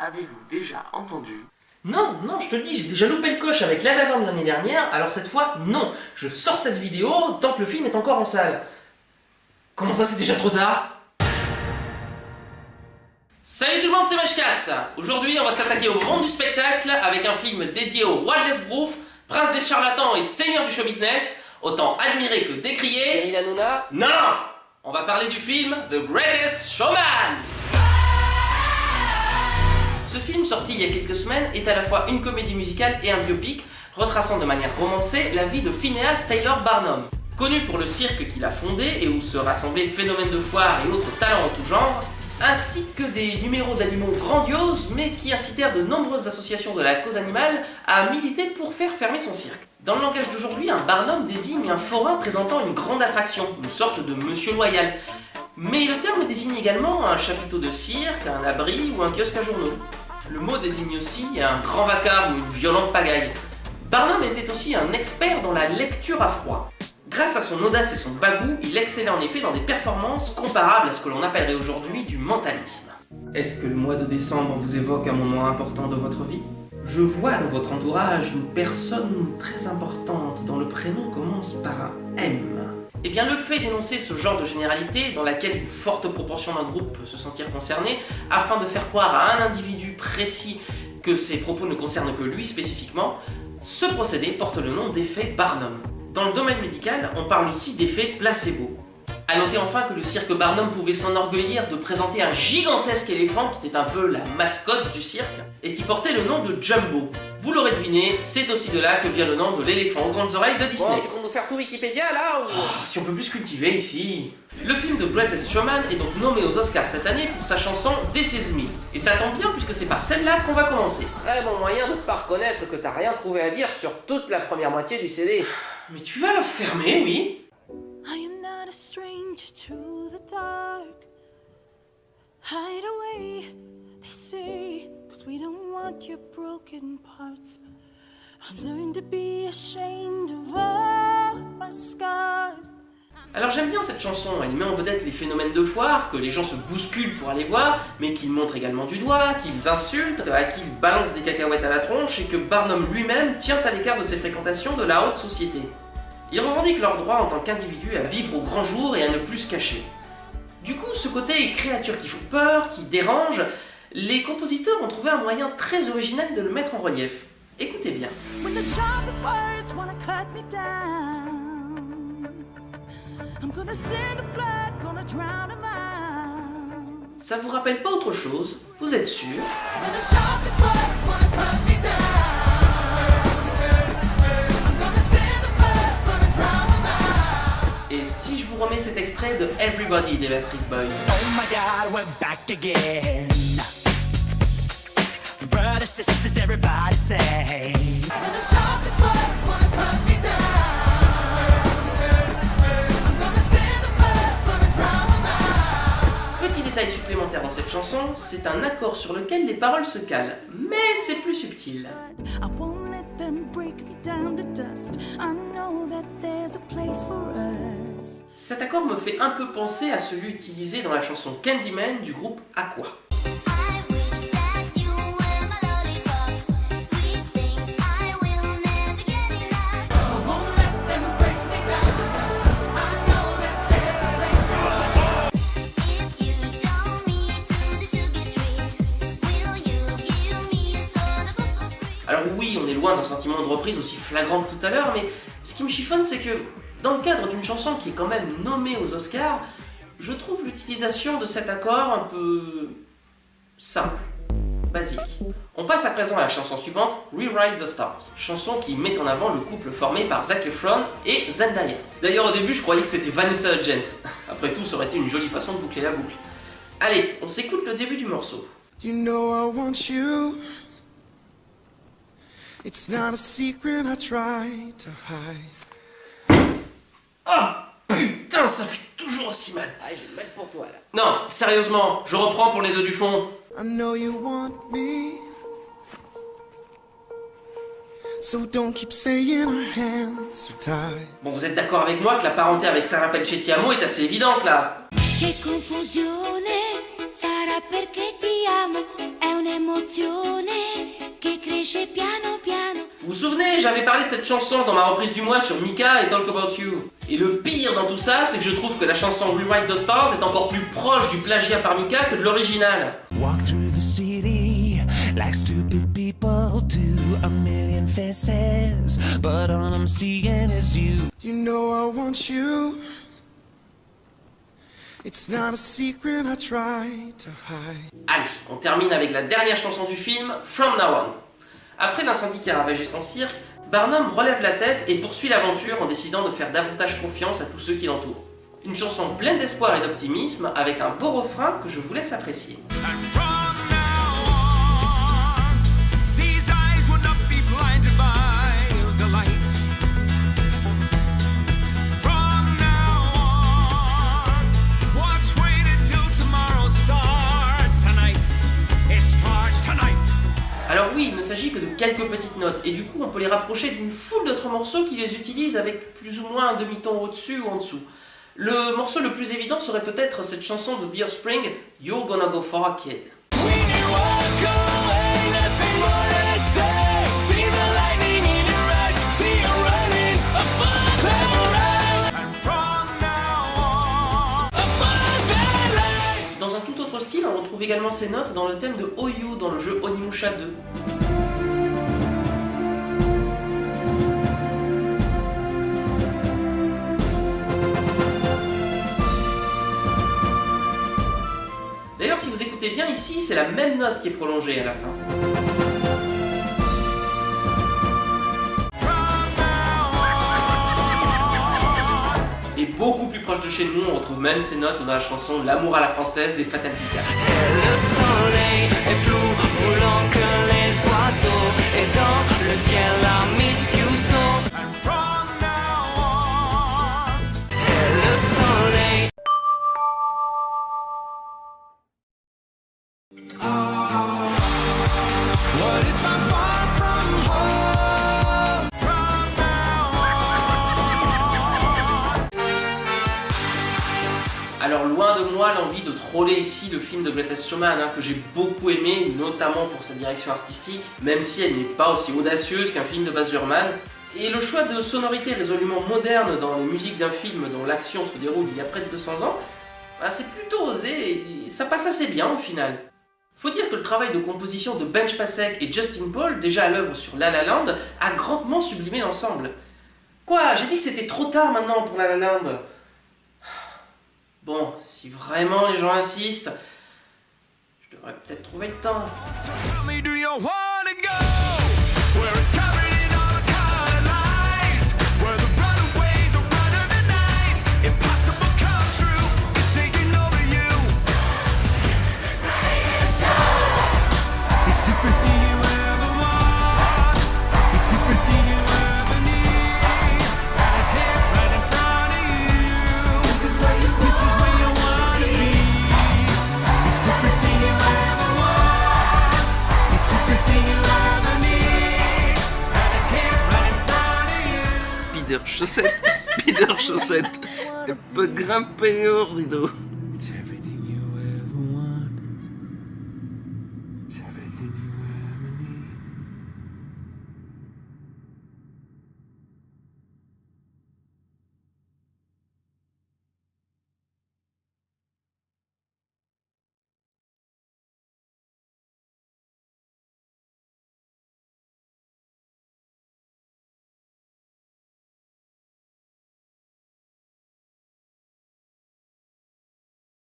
Avez-vous déjà entendu? Non, je te le dis, j'ai déjà loupé le coche avec La La Land l'année dernière, alors cette fois, non. Je sors cette vidéo tant que le film est encore en salle. Comment ça, c'est déjà trop tard? Salut tout le monde, c'est Mashkat. Aujourd'hui, on va s'attaquer au monde du spectacle avec un film dédié au roi de l'esbrouf, prince des charlatans et seigneur du show business, autant admiré que décrié. Cyril Hanouna? Non! On va parler du film The Greatest Showman. Ce film, sorti il y a quelques semaines, est à la fois une comédie musicale et un biopic, retraçant de manière romancée la vie de Phineas Taylor Barnum. Connu pour le cirque qu'il a fondé et où se rassemblaient phénomènes de foire et autres talents en tout genre, ainsi que des numéros d'animaux grandioses, mais qui incitèrent de nombreuses associations de la cause animale à militer pour faire fermer son cirque. Dans le langage d'aujourd'hui, un Barnum désigne un forain présentant une grande attraction, une sorte de monsieur loyal. Mais le terme désigne également un chapiteau de cirque, un abri ou un kiosque à journaux. Le mot désigne aussi un grand vacarme ou une violente pagaille. Barnum était aussi un expert dans la lecture à froid. Grâce à son audace et son bagou, il excellait en effet dans des performances comparables à ce que l'on appellerait aujourd'hui du mentalisme. Est-ce que le mois de décembre vous évoque un moment important de votre vie? Je vois dans votre entourage une personne très importante dont le prénom commence par un M. Eh bien, le fait d'énoncer ce genre de généralité, dans laquelle une forte proportion d'un groupe peut se sentir concerné, afin de faire croire à un individu précis que ses propos ne concernent que lui spécifiquement, ce procédé porte le nom d'effet Barnum. Dans le domaine médical, on parle aussi d'effet placebo. A noter enfin que le cirque Barnum pouvait s'enorgueillir de présenter un gigantesque éléphant qui était un peu la mascotte du cirque et qui portait le nom de Jumbo. Vous l'aurez deviné, c'est aussi de là que vient le nom de l'éléphant aux grandes oreilles de Disney. Bon, tu comptes nous faire tout Wikipédia là ou... Si on peut plus se cultiver ici. Le film The Greatest Showman est donc nommé aux Oscars cette année pour sa chanson This Is Me. Et ça tombe bien puisque c'est par celle-là qu'on va commencer. Très bon moyen de ne pas reconnaître que t'as rien trouvé à dire sur toute la première moitié du CD. Mais tu vas la fermer, oui? I am not a stranger to the dark. Hide away, they say, 'cause we don't want your broken parts. I learned to be ashamed of all my scars. Alors j'aime bien cette chanson, elle met en vedette les phénomènes de foire, que les gens se bousculent pour aller voir, mais qu'ils montrent également du doigt, qu'ils insultent, à qui ils balancent des cacahuètes à la tronche, et que Barnum lui-même tient à l'écart de ses fréquentations de la haute société. Ils revendiquent leur droit en tant qu'individus à vivre au grand jour et à ne plus se cacher. Du coup, ce côté créature qui font peur, qui dérange, les compositeurs ont trouvé un moyen très original de le mettre en relief. Écoutez bien. When the sharpest words wanna cut me down, I'm gonna send the blood, gonna drown 'em out. Ça vous rappelle pas autre chose? Vous êtes sûr? When the sharpest words wanna cut me down, I'm gonna send the blood, gonna drown 'em out. Et si je vous remets cet extrait de Everybody des Backstreet Boys? Oh my God, we're back again. Brothers, sisters, everybody say. When the sharpest words wanna cut me down, I'm gonna send the blood, gonna drown 'em out. Petit détail supplémentaire dans cette chanson, c'est un accord sur lequel les paroles se calent, mais c'est plus subtil. I won't let them break me down to dust. I know that there's a place for us. Cet accord me fait un peu penser à celui utilisé dans la chanson Candyman du groupe Aqua. I wish that you were my lollipop, sweet things I will never get enough. I won't let them break me down to dust. I know that there's a place for us. If you show me to the sugar tree, will you give me a soda pop for free? Alors oui, on est loin d'un sentiment de reprise aussi flagrant que tout à l'heure, mais ce qui me chiffonne, c'est que dans le cadre d'une chanson qui est quand même nommée aux Oscars, je trouve l'utilisation de cet accord un peu simple, basique. On passe à présent à la chanson suivante, Rewrite the Stars, chanson qui met en avant le couple formé par Zac Efron et Zendaya. D'ailleurs au début je croyais que c'était Vanessa Hudgens, après tout ça aurait été une jolie façon de boucler la boucle. Allez, on s'écoute le début du morceau. You know I want you. It's not a secret I try to hide. Ah putain, ça fait toujours aussi mal. Ah, je vais le mettre pour toi là. Non, sérieusement, je reprends pour les deux du fond. I know you want me. So don't keep saying our hands are tied. Bon, vous êtes d'accord avec moi que la parenté avec Sarah Pelchettiamo est assez évidente là. Che confusione, sarà perché ti amo, è un'emozione che cresce piano piano. Vous vous souvenez, j'avais parlé de cette chanson dans ma reprise du mois sur Mika et Talk About You. Et le pire dans tout ça, c'est que je trouve que la chanson Rewrite the Stars est encore plus proche du plagiat par Mika que de l'original. Walk through the city like stupid people do. A million faces, but all I'm seeing is you. You know I want you. It's not a secret I try to hide. Allez, on termine avec la dernière chanson du film, From Now On. Après l'incendie qui a ravagé son cirque, Barnum relève la tête et poursuit l'aventure en décidant de faire davantage confiance à tous ceux qui l'entourent. Une chanson pleine d'espoir et d'optimisme avec un beau refrain que je vous laisse apprécier. Alors oui, il ne s'agit que de quelques petites notes, et du coup on peut les rapprocher d'une foule d'autres morceaux qui les utilisent avec plus ou moins un demi-ton au-dessus ou en dessous. Le morceau le plus évident serait peut-être cette chanson de The Offspring, You're Gonna Go Far, Kid. Dans un tout autre style, on retrouve également ces notes dans le thème de OU dans le jeu Onimusha 2. D'ailleurs, si vous écoutez bien ici, c'est la même note qui est prolongée à la fin. Et beaucoup plus proche de chez nous, on retrouve même ces notes dans la chanson L'amour à la française des Fatal Picard. Le soleil est plus brûlant que les oiseaux, et dans le ciel la Miss You so. Et le soleil. What if I'm far from home? Alors loin de moi l'envie de troller ici le film de Greatest Showman que j'ai beaucoup aimé, notamment pour sa direction artistique, même si elle n'est pas aussi audacieuse qu'un film de Baz Luhrmann. Et le choix de sonorités résolument modernes dans les musiques d'un film dont l'action se déroule il y a près de 200 ans, c'est plutôt osé et ça passe assez bien au final. Faut dire que le travail de composition de Benj Pasek et Justin Paul, déjà à l'œuvre sur La La Land, a grandement sublimé l'ensemble. Quoi, j'ai dit que c'était trop tard maintenant pour La La Land. Bon, si vraiment les gens insistent, je devrais peut-être trouver le temps. So tell me, do you wanna go where it's covered in all the colored lights, where the runaways are running the night, impossible comes true, it's taking over you. It's everything you ever want, it's everything you ever need, and it's here right in front of you. This is where you wanna be. It's everything you ever want, it's everything you ever need, and it's here right in front of you. Spider Chaussette, elle peut grimper au rideau. It's everything you ever want. It's everything you